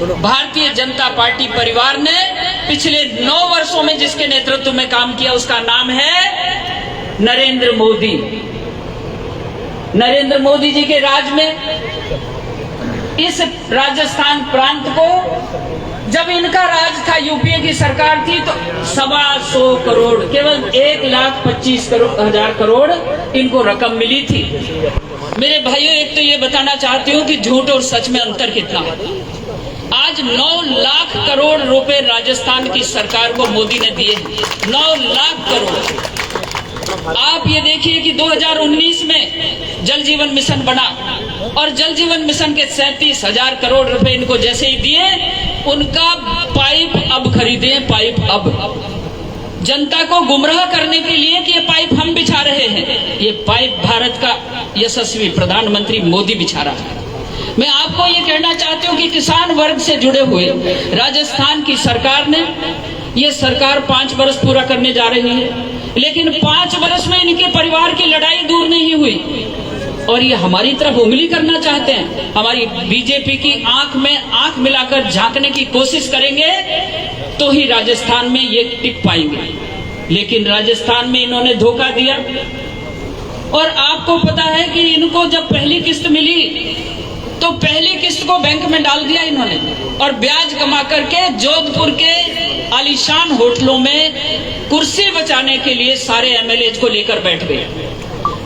Bharatiya Janata party परिवार ने पिछले 9 वर्षों में जिसके नेतृत्व में काम किया उसका नाम है नरेंद्र मोदी। नरेंद्र मोदी जी के राज में इस राजस्थान प्रांत को, जब इनका राज था, यूपीए की सरकार थी, तो 125 करोड़, केवल 1,25,000 करोड़ इनको रकम मिली थी। मेरे भाइयों, एक तो ये बताना चाहती हूँ कि झूठ और सच में अंतर कितना है। आज 9 लाख करोड़ रुपए राजस्थान की सरकार को मोदी ने दिए, 9 लाख करोड़। आप ये देखिए कि 2019 में जल जीवन मिशन बना और जल जीवन मिशन के 37,000 करोड़ रुपए इनको जैसे ही दिए, उनका पाइप अब खरीदे, पाइप अब जनता को गुमराह करने के लिए कि ये पाइप हम बिछा रहे हैं। ये पाइप भारत का यशस्वी प्रधानमंत्री मोदी बिछा रहा है। मैं आपको ये कहना चाहती हूँ कि किसान वर्ग से जुड़े हुए राजस्थान की सरकार ने, ये सरकार 5 वर्ष पूरा करने जा रही है, लेकिन 5 वर्ष में इनके परिवार की लड़ाई दूर नहीं हुई और ये हमारी तरफ उंगली करना चाहते हैं। हमारी बीजेपी की आंख में आंख मिलाकर झांकने की कोशिश करेंगे तो ही राजस्थान में ये टिक पाएंगे, लेकिन राजस्थान में इन्होंने धोखा दिया। और आपको पता है कि इनको जब पहली किस्त मिली तो पहली किस्त को बैंक में डाल दिया इन्होंने और ब्याज कमा करके जोधपुर के आलीशान होटलों में कुर्सी बचाने के लिए सारे एमएलए को लेकर बैठ गए।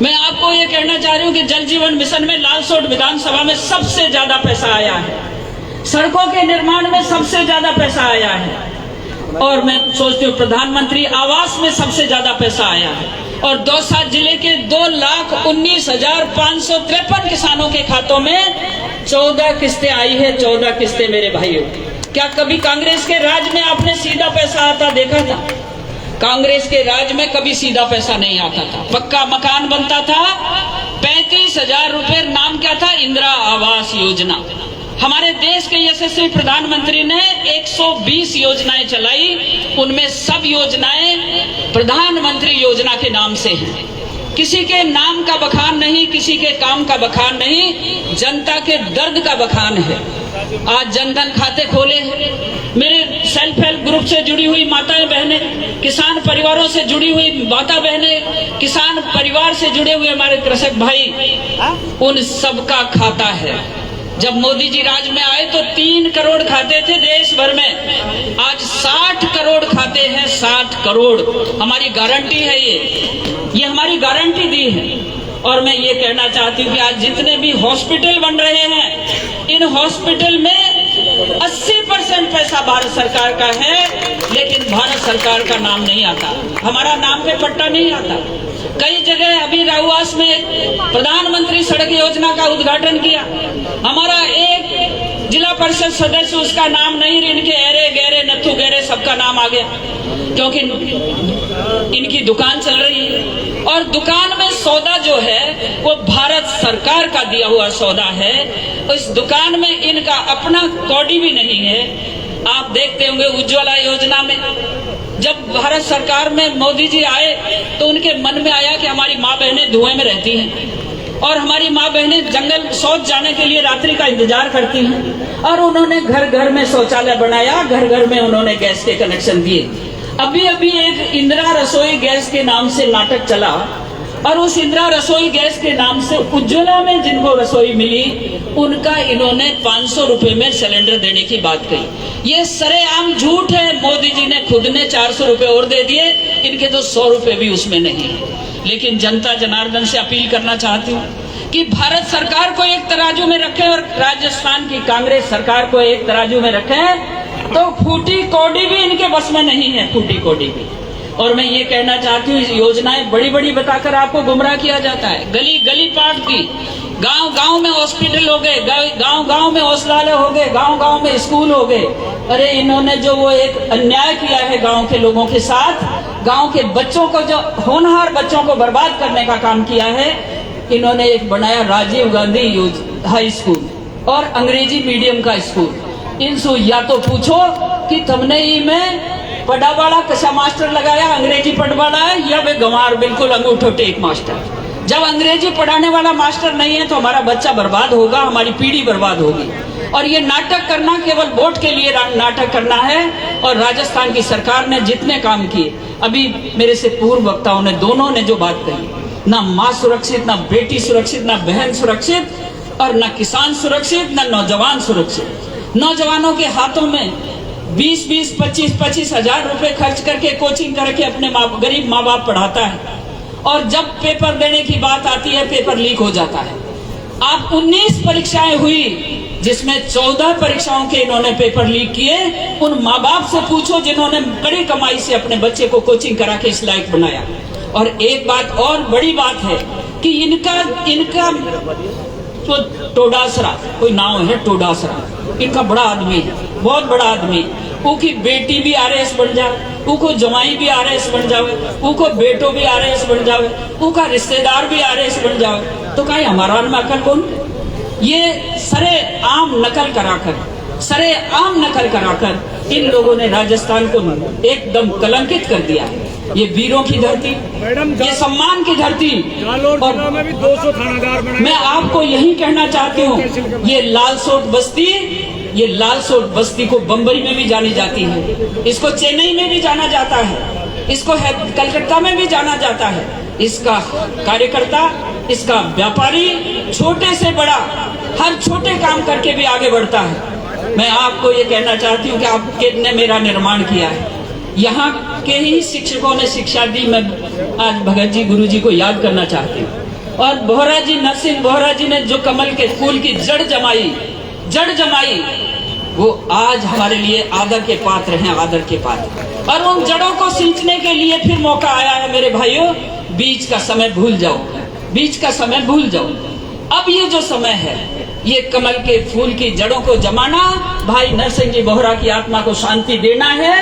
मैं आपको ये कहना चाह रही हूँ कि जल जीवन मिशन में लालसोट विधानसभा में सबसे ज्यादा पैसा आया है, सड़कों के निर्माण में सबसे ज्यादा पैसा आया है, और मैं सोचती हूँ प्रधानमंत्री आवास में सबसे ज्यादा पैसा आया है। और दौसा जिले के 2,19,553 किसानों के खातों में 14 किस्तें आई है। 14 किस्तें मेरे भाइयों। क्या कभी कांग्रेस के राज में आपने सीधा पैसा आता देखा था? कांग्रेस के राज में कभी सीधा पैसा नहीं आता था। पक्का मकान बनता था। 35,000 रुपए, नाम क्या था? इंदिरा आवास योजना। हमारे देश के यशस्वी प्रधानमंत्री ने 120 योजनाएं चलाई, उनमें सब योजनाएं प्रधानमंत्री योजना के नाम से हैं। किसी के नाम का बखान नहीं, किसी के काम का बखान नहीं, जनता के दर्द का बखान है। आज जनधन खाते खोले हैं, मेरे सेल्फ हेल्प ग्रुप से जुड़ी हुई माताएं बहनें, किसान परिवारों से जुड़ी हुई माता बहनें, किसान परिवार से जुड़े हुए हमारे कृषक भाई, उन सबका खाता है। जब मोदी जी राज में आए तो 3 करोड़ खाते थे देश भर में, आज 60 करोड़ खाते हैं। 60 करोड़ हमारी गारंटी है, ये हमारी गारंटी दी है। और मैं ये कहना चाहती हूँ कि आज जितने भी हॉस्पिटल बन रहे हैं, इन हॉस्पिटल में 80% पैसा भारत सरकार का है, लेकिन भारत सरकार का नाम नहीं आता, हमारा नाम पे पट्टा नहीं आता। कई जगह अभी राहुआस में प्रधानमंत्री सड़क योजना का उद्घाटन किया, हमारा एक जिला परिषद सदस्य, उसका नाम नहीं, इनके एरे गहरे नथु गहरे सबका नाम आ गया, क्योंकि इनकी दुकान चल रही है और दुकान में सौदा जो है वो भारत सरकार का दिया हुआ सौदा है। इस दुकान में इनका अपना कौड़ी भी नहीं है। आप देखते होंगे उज्ज्वला योजना में जब भारत सरकार में मोदी जी आए तो उनके मन में आया कि हमारी माँ बहनें धुएं में रहती हैं और हमारी माँ बहनें जंगल शौच जाने के लिए रात्रि का इंतजार करती हैं, और उन्होंने घर घर में शौचालय बनाया, घर घर में उन्होंने गैस के कनेक्शन दिए। अभी एक इंदिरा रसोई गैस के नाम से नाटक चला और उस इंदिरा रसोई गैस के नाम से उज्ज्वला में जिनको रसोई मिली उनका इन्होंने 500 रुपए में सिलेंडर देने की बात कही। ये सरेआम झूठ है। मोदी जी ने खुद ने 400 रुपए और दे दिए, इनके तो 100 रुपए भी उसमें नहीं है। लेकिन जनता जनार्दन से अपील करना चाहती हूँ कि भारत सरकार को एक तराजू में रखें और राजस्थान की कांग्रेस सरकार को एक तराजू में रखें, तो फूटी कौड़ी भी इनके बस में नहीं है, फूटी कौड़ी भी। और मैं ये कहना चाहती हूँ, योजनाएं बड़ी बड़ी बताकर आपको गुमराह किया जाता है। गली गली पाट दी, गांव गांव में हॉस्पिटल हो गए, गांव गांव में औषधालय हो गए, गांव गांव में स्कूल हो गए। अरे इन्होंने जो वो एक अन्याय किया है गांव के लोगों के साथ, गांव के बच्चों को, जो होनहार बच्चों को बर्बाद करने का काम किया है, इन्होंने एक बनाया राजीव गांधी हाई स्कूल और अंग्रेजी मीडियम का स्कूल। इनसे या तो पूछो कि तुमने में पढ़ावाड़ा कसा मास्टर लगाया, अंग्रेजी पढ़वाड़ा है या वे गंवार बिल्कुल अंगूठो टेक मास्टर। जब अंग्रेजी पढ़ाने वाला मास्टर नहीं है तो हमारा बच्चा बर्बाद होगा, हमारी पीढ़ी बर्बाद होगी। और ये नाटक करना केवल वोट के लिए नाटक करना है। और राजस्थान की सरकार ने जितने काम किए, अभी मेरे से पूर्व वक्ताओं ने दोनों ने जो बात कही, ना माँ सुरक्षित, ना बेटी सुरक्षित, ना बहन सुरक्षित, और ना किसान सुरक्षित, ना नौजवान सुरक्षित। नौजवानों के हाथों में 20-20, 25-25 हजार रुपए खर्च करके कोचिंग करके अपने गरीब माँ बाप पढ़ाता है, और जब पेपर देने की बात आती है पेपर लीक हो जाता है। आप 19 परीक्षाएं हुई जिसमें 14 परीक्षाओं के इन्होंने पेपर लीक किए। उन माँ बाप से पूछो जिन्होंने कड़ी कमाई से अपने बच्चे को कोचिंग करा के इस लायक बनाया। और एक बात और बड़ी बात है कि इनका तो टोडासरा, कोई नाम है टोडासरा, इनका बड़ा आदमी है, बहुत बड़ा आदमी। उनकी बेटी भी आरएएस बन जाए, उनको जमाई भी आरएएस बन जावे, उनको बेटो भी आरएएस बन जावे, उनका रिश्तेदार भी आरएएस बन जावे, तो कहीं हमारा में अकल कौन? ये सरे आम नकल कराकर इन लोगों ने राजस्थान को एकदम कलंकित कर दिया है। ये वीरों की धरती, ये सम्मान की धरती। और में भी 200 थानादार बनाए। मैं आपको यही कहना चाहती हूँ, ये लालसोट बस्ती को बम्बई में भी जानी जाती है, इसको चेन्नई में भी जाना जाता है, इसको कलकत्ता में भी जाना जाता है। इसका कार्यकर्ता, इसका व्यापारी, छोटे से बड़ा हर छोटे काम करके भी आगे बढ़ता है। मैं आपको ये कहना चाहती हूँ कि आपने मेरा निर्माण किया है, यहाँ के ही शिक्षकों ने शिक्षा दी। मैं आज भगत जी, गुरु जी को याद करना चाहती हूँ। और बोहरा जी, नरसिंह बोहरा जी ने जो कमल के फूल की जड़ जमाई, वो आज हमारे लिए आदर के पात्र हैं, आदर के पात्र। और उन जड़ों को सींचने के लिए फिर मौका आया है मेरे भाइयों। बीच का समय भूल जाओ। अब ये जो समय है, ये कमल के फूल की जड़ों को जमाना, भाई नरसिंह जी बोहरा की आत्मा को शांति देना है,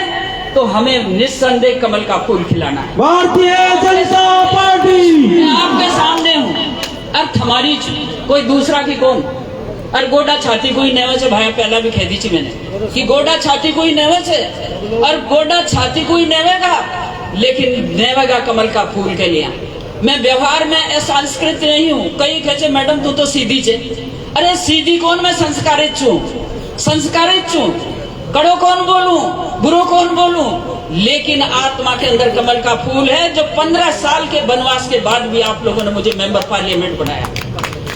तो हमें निस्संदेह कमल का फूल खिलाना है। भारतीय जनता पार्टी मैं आपके सामने हूँ। अर्थ हमारी कोई दूसरा की कौन? और गोडा छाती कोई नेवे से, भाई पहला भी कह दी थी मैंने कि गोडा छाती कोई नेवे से, और गोडा छाती कोई नेवेगा, लेकिन नेवेगा कमल का फूल के लिए। मैं व्यवहार में असंस्कृत नहीं हूँ। कई कहते मैडम तू तो सीधी छे। अरे सीधी कौन, मैं संस्कारित छू। कड़ो कौन बोलूं, बुरो कौन बोलूं, लेकिन आत्मा के अंदर कमल का फूल है। जो 15 साल के वनवास के बाद भी आप लोगों ने मुझे मेंबर पार्लियामेंट बनाया,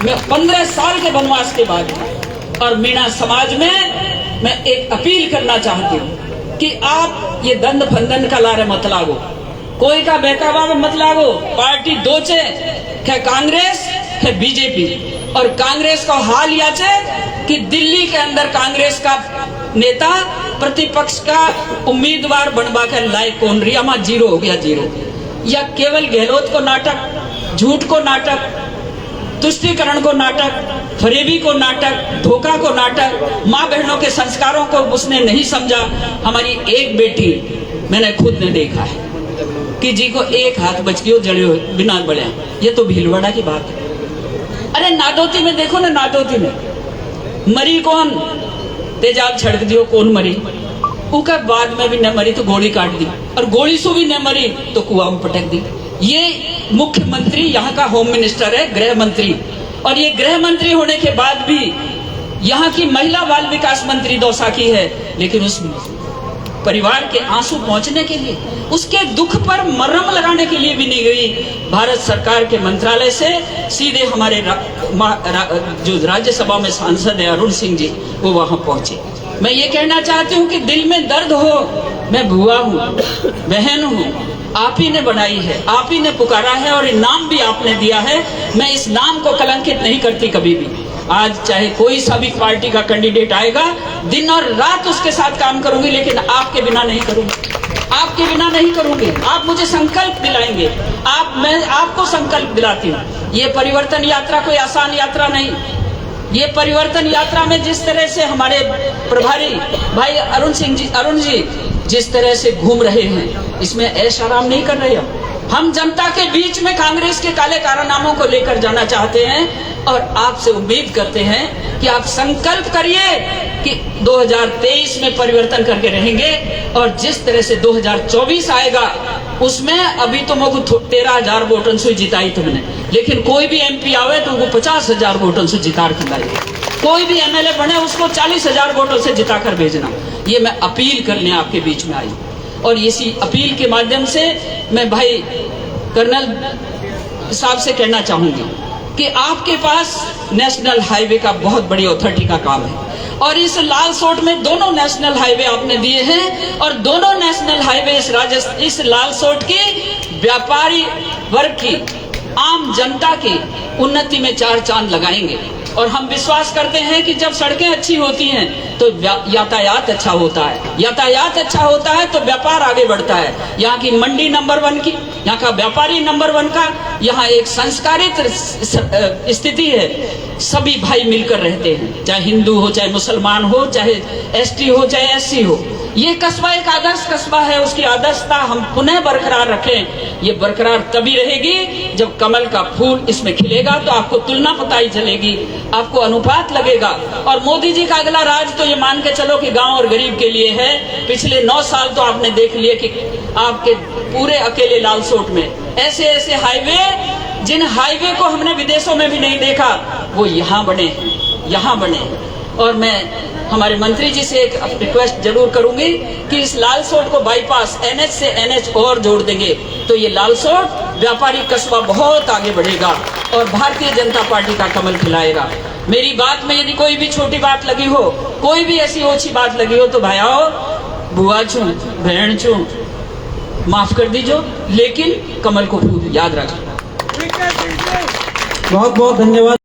मैं 15 साल के वनवास के बाद। और मीणा समाज में मैं एक अपील करना चाहती हूँ कि आप ये दंड फंदन का लारे मत लागो, कोई का बहकावा में मत लागो। पार्टी दो चे, क्या कांग्रेस है बीजेपी। और कांग्रेस का हाल या चे कि दिल्ली के अंदर कांग्रेस का नेता प्रतिपक्ष का उम्मीदवार बनवा कर लायक कौन रही, हमारा 0 हो गया 0। या केवल गहलोत को नाटक, झूठ को नाटक, तुष्टीकरण को नाटक, फरेबी को नाटक, धोखा को नाटक, माँ बहनों के संस्कारों को उसने नहीं समझा। हमारी एक बेटी मैंने खुद ने देखा है कि जी को एक हाथ बच गयो जड़े हुए बिना बड़े। ये तो भीलवाड़ा की बात है। अरे नादौती में देखो ना, नादौती में मरी कौन? तेजाब छिड़क दियो, कौन मरी? उनका बाद में भी न मरी तो गोली काट दी, और गोली से भी न मरी तो कुआं में पटक दी। ये मुख्यमंत्री यहाँ का होम मिनिस्टर है, गृह मंत्री। और ये गृह मंत्री होने के बाद भी यहाँ की महिला बाल विकास मंत्री दौसा की है, लेकिन उस परिवार के आंसू पहुंचने के लिए, उसके दुख पर मरहम लगाने के लिए भी नहीं गई। भारत सरकार के मंत्रालय से सीधे हमारे जो राज्यसभा में सांसद है अरुण सिंह जी, वो वहां पहुंचे। मैं ये कहना चाहती हूँ कि दिल में दर्द हो, मैं बुआ हूँ, बहन हूँ, आप ही ने बनाई है, आप ही ने पुकारा है, और नाम भी आपने दिया है। मैं इस नाम को कलंकित नहीं करती कभी भी। आज चाहे कोई सा भी पार्टी का कैंडिडेट आएगा, दिन और रात उसके साथ काम करूंगी, लेकिन आपके बिना नहीं करूंगी, आपके बिना नहीं करूंगी। आप मुझे संकल्प दिलाएंगे, मैं आपको संकल्प दिलाती हूँ। ये परिवर्तन यात्रा कोई आसान यात्रा नहीं। ये परिवर्तन यात्रा में जिस तरह से हमारे प्रभारी भाई अरुण जी जिस तरह से घूम रहे हैं, इसमें ऐश आराम नहीं कर रहे हम जनता के बीच में कांग्रेस के काले कारनामों को लेकर जाना चाहते हैं। और आपसे उम्मीद करते हैं कि आप संकल्प करिए कि 2023 में परिवर्तन करके रहेंगे, और जिस तरह से 2024 आएगा उसमें अभी तो मुझे 13,000 वोटों से जिताई तुमने, लेकिन कोई भी MP आवे तो उनको 50,000 वोटों से जिता खिलाएगी। कोई भी एमएलए बने उसको 40,000 वोटों से जिताकर भेजना। ये मैं अपील करने आपके बीच में आई, और इसी अपील के माध्यम से मैं भाई कर्नल साहब से कहना चाहूंगी कि आपके पास नेशनल हाईवे का बहुत बड़ी अथॉरिटी का काम है, और इस लाल सोट में दोनों नेशनल हाईवे आपने दिए हैं, और दोनों नेशनल हाईवे इस लाल सोट की व्यापारी वर्ग की, आम जनता की उन्नति में चार चांद लगाएंगे। और हम विश्वास करते हैं कि जब सड़कें अच्छी होती हैं तो यातायात अच्छा होता है, यातायात अच्छा होता है तो व्यापार आगे बढ़ता है। यहाँ की मंडी नंबर 1 की, यहाँ का व्यापारी नंबर 1 का, यहाँ एक संस्कारित स्थिति है। सभी भाई मिलकर रहते हैं, चाहे हिंदू हो, चाहे मुसलमान हो, चाहे एसटी हो, चाहे एससी हो। ये कस्बा एक आदर्श कस्बा है, उसकी आदर्शता हम पुनः बरकरार रखें। ये बरकरार तभी रहेगी जब कमल का फूल इसमें खिलेगा, तो आपको तुलना पता ही चलेगी, आपको अनुपात लगेगा। और मोदी जी का अगला राज तो ये मान के चलो कि गांव और गरीब के लिए है। पिछले 9 साल तो आपने देख लिए कि आपके पूरे अकेले लाल सोट में ऐसे ऐसे हाईवे, जिन हाईवे को हमने विदेशों में भी नहीं देखा, वो यहाँ बने, यहाँ बने। और मैं हमारे मंत्री जी से एक रिक्वेस्ट जरूर करूंगी कि इस लाल सोट को बाईपास एनएच से एनएच और जोड़ देंगे तो ये लाल सोट व्यापारी कस्बा बहुत आगे बढ़ेगा और भारतीय जनता पार्टी का कमल खिलाएगा। मेरी बात में यदि कोई भी छोटी बात लगी हो, कोई भी ऐसी ओछी बात लगी हो, तो भाइयों, बुआ छू, बहन छू, माफ कर दीजिए, लेकिन कमल को फूल याद रखें। बहुत बहुत धन्यवाद।